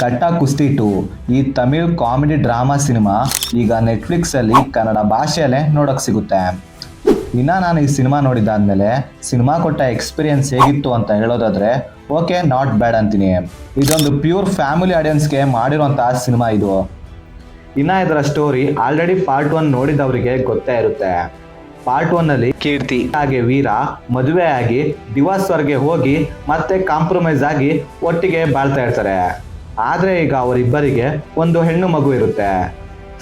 ಘಟ್ಟ ಕುಸ್ತಿ 2 ಈ ತಮಿಳ್ ಕಾಮಿಡಿ ಡ್ರಾಮಾ ಸಿನಿಮಾ ಈಗ ನೆಟ್ಫ್ಲಿಕ್ಸಲ್ಲಿ ಕನ್ನಡ ಭಾಷೆಯಲ್ಲೇ ನೋಡೋಕೆ ಸಿಗುತ್ತೆ. ನಾನು ಈ ಸಿನಿಮಾ ನೋಡಿದ್ದಾದ್ಮೇಲೆ ಸಿನಿಮಾ ಕೊಟ್ಟ ಎಕ್ಸ್ಪೀರಿಯನ್ಸ್ ಹೇಗಿತ್ತು ಅಂತ ಹೇಳೋದಾದ್ರೆ ಓಕೆ, ನಾಟ್ ಬ್ಯಾಡ್ ಅಂತೀನಿ. ಇದೊಂದು ಪ್ಯೂರ್ ಫ್ಯಾಮಿಲಿ ಆಡಿಯನ್ಸ್ಗೆ ಮಾಡಿರುವಂತಹ ಸಿನಿಮಾ ಇದು. ಇದರ ಸ್ಟೋರಿ ಆಲ್ರೆಡಿ ಪಾರ್ಟ್ 1 ನೋಡಿದವರಿಗೆ ಗೊತ್ತೇ ಇರುತ್ತೆ. ಪಾರ್ಟ್ 1 ಅಲ್ಲಿ ಕೀರ್ತಿ ಹಾಗೆ ವೀರ ಮದುವೆ ಆಗಿ ಡಿವೋರ್ಸ್ ವರೆಗೆ ಹೋಗಿ ಮತ್ತೆ ಕಾಂಪ್ರಮೈಸ್ ಆಗಿ ಒಟ್ಟಿಗೆ ಬಾಳ್ತಾ ಇರ್ತಾರೆ. ಆದ್ರೆ ಈಗ ಅವರಿಬ್ಬರಿಗೆ ಒಂದು ಹೆಣ್ಣು ಮಗು ಇರುತ್ತೆ.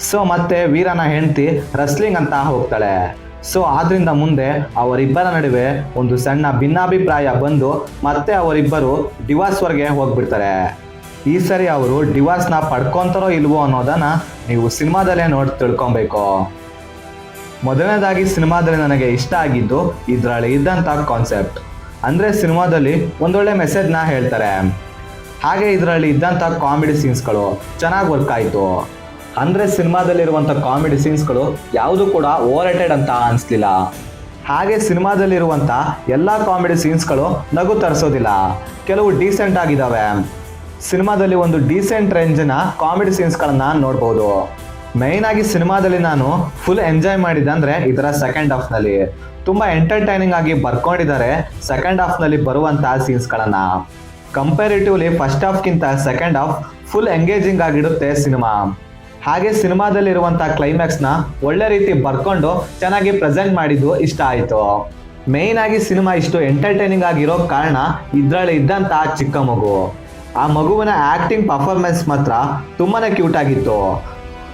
ಸೊ ಮತ್ತೆ ವೀರನ ಹೆಂಡತಿ ರಸ್ಲಿಂಗ್ ಅಂತ ಹೋಗ್ತಾಳೆ. ಸೊ ಆದ್ರಿಂದ ಮುಂದೆ ಅವರಿಬ್ಬರ ನಡುವೆ ಒಂದು ಸಣ್ಣ ಭಿನ್ನಾಭಿಪ್ರಾಯ ಬಂದು ಮತ್ತೆ ಅವರಿಬ್ಬರು ಡಿವೋರ್ಸ್ ವರೆಗೆ ಹೋಗ್ಬಿಡ್ತಾರೆ. ಈ ಸರಿ ಅವರು ಡಿವೋರ್ಸ್ನ ಪಡ್ಕೊಂತಾರೋ ಇಲ್ವೋ ಅನ್ನೋದನ್ನ ನೀವು ಸಿನಿಮಾದಲ್ಲೇ ನೋಡಿ ತಿಳ್ಕೊಬೇಕು. ಮೊದಲನೇದಾಗಿ ಸಿನಿಮಾದಲ್ಲಿ ನನಗೆ ಇಷ್ಟ ಆಗಿದ್ದು ಇದರಲ್ಲಿ ಇದ್ದಂಥ ಕಾನ್ಸೆಪ್ಟ್. ಅಂದರೆ ಸಿನಿಮಾದಲ್ಲಿ ಒಂದೊಳ್ಳೆ ಮೆಸೇಜ್ನ ಹೇಳ್ತಾರೆ. ಹಾಗೆ ಇದರಲ್ಲಿ ಇದ್ದಂಥ ಕಾಮಿಡಿ ಸೀನ್ಸ್ಗಳು ಚೆನ್ನಾಗಿ ವರ್ಕ್ ಆಯಿತು. ಅಂದರೆ ಸಿನಿಮಾದಲ್ಲಿರುವಂಥ ಕಾಮಿಡಿ ಸೀನ್ಸ್ಗಳು ಯಾವುದು ಕೂಡ ಓವರ್ ರೇಟೆಡ್ ಅಂತ ಅನಿಸ್ಲಿಲ್ಲ. ಹಾಗೆ ಸಿನಿಮಾದಲ್ಲಿರುವಂಥ ಎಲ್ಲ ಕಾಮಿಡಿ ಸೀನ್ಸ್ಗಳು ನಗು ತರಿಸೋದಿಲ್ಲ, ಕೆಲವು ಡೀಸೆಂಟ್ ಆಗಿದ್ದಾವೆ. ಸಿನಿಮಾದಲ್ಲಿ ಒಂದು ಡೀಸೆಂಟ್ ರೇಂಜ್ನ ಕಾಮಿಡಿ ಸೀನ್ಸ್ಗಳನ್ನು ನೋಡ್ಬೋದು. ಮೇಯ್ನ್ ಆಗಿ ಸಿನಿಮಾದಲ್ಲಿ ನಾನು ಫುಲ್ ಎಂಜಾಯ್ ಮಾಡಿದ್ದಂದ್ರೆ ಇದರ ಸೆಕೆಂಡ್ ಹಾಫ್ನಲ್ಲಿ ತುಂಬ ಎಂಟರ್ಟೈನಿಂಗ್ ಆಗಿ ಬರ್ಕೊಂಡಿದ್ದಾರೆ. ಸೆಕೆಂಡ್ ಹಾಫ್ನಲ್ಲಿ ಬರುವಂತಹ ಸೀನ್ಸ್ಗಳನ್ನು ಕಂಪೇರಿಟಿವ್ಲಿ ಫಸ್ಟ್ ಹಾಫ್ಗಿಂತ ಸೆಕೆಂಡ್ ಹಾಫ್ ಫುಲ್ ಎಂಗೇಜಿಂಗ್ ಆಗಿರುತ್ತೆ ಸಿನಿಮಾ. ಹಾಗೆ ಸಿನಿಮಾದಲ್ಲಿರುವಂಥ ಕ್ಲೈಮ್ಯಾಕ್ಸ್ನ ಒಳ್ಳೆ ರೀತಿ ಬರ್ಕೊಂಡು ಚೆನ್ನಾಗಿ ಪ್ರೆಸೆಂಟ್ ಮಾಡಿದ್ದು ಇಷ್ಟ ಆಯಿತು. ಮೇಯ್ನ್ ಆಗಿ ಸಿನಿಮಾ ಇಷ್ಟು ಎಂಟರ್ಟೈನಿಂಗ್ ಆಗಿರೋ ಕಾರಣ ಇದರಲ್ಲಿ ಇದ್ದಂಥ ಚಿಕ್ಕ ಮಗು, ಆ ಮಗುವಿನ ಆ್ಯಕ್ಟಿಂಗ್ ಪರ್ಫಾರ್ಮೆನ್ಸ್ ಮಾತ್ರ ತುಂಬಾ ಕ್ಯೂಟ್ ಆಗಿತ್ತು.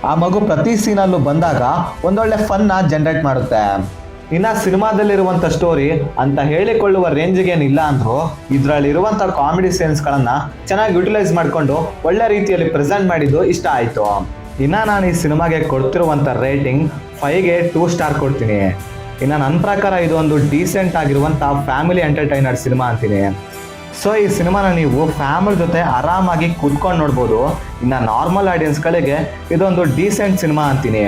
ಆ ಮಗು ಪ್ರತಿ ಸೀನಲ್ಲೂ ಬಂದಾಗ ಒಂದೊಳ್ಳೆ ಫನ್ನ ಜನರೇಟ್ ಮಾಡುತ್ತೆ. ಇನ್ನು ಸಿನಿಮಾದಲ್ಲಿರುವಂಥ ಸ್ಟೋರಿ ಅಂತ ಹೇಳಿಕೊಳ್ಳುವ ರೇಂಜ್ಗೇನಿಲ್ಲ ಅಂದರೂ ಇದರಲ್ಲಿರುವಂಥ ಕಾಮಿಡಿ ಸೀನ್ಸ್ಗಳನ್ನು ಚೆನ್ನಾಗಿ ಯುಟಿಲೈಸ್ ಮಾಡಿಕೊಂಡು ಒಳ್ಳೆ ರೀತಿಯಲ್ಲಿ ಪ್ರೆಸೆಂಟ್ ಮಾಡಿದ್ದು ಇಷ್ಟ ಆಯಿತು. ಇನ್ನು ನಾನು ಈ ಸಿನಿಮಾಗೆ ಕೊಡ್ತಿರುವಂಥ ರೇಟಿಂಗ್ 5ಗೆ 2 ಸ್ಟಾರ್ ಕೊಡ್ತೀನಿ. ಇನ್ನು ನನ್ನ ಪ್ರಕಾರ ಇದು ಒಂದು ಡೀಸೆಂಟ್ ಆಗಿರುವಂಥ ಫ್ಯಾಮಿಲಿ ಎಂಟರ್ಟೈನರ್ ಸಿನಿಮಾ ಅಂತೀನಿ. ಸೊ ಈ ಸಿನಿಮಾನ ನೀವು ಫ್ಯಾಮಿಲಿ ಜೊತೆ ಆರಾಮಾಗಿ ಕೂತ್ಕೊಂಡು ನೋಡ್ಬೋದು. ಇನ್ನು ನಾರ್ಮಲ್ ಆಡಿಯನ್ಸ್ಗಳಿಗೆ ಇದೊಂದು ಡೀಸೆಂಟ್ ಸಿನಿಮಾ ಅಂತೀನಿ.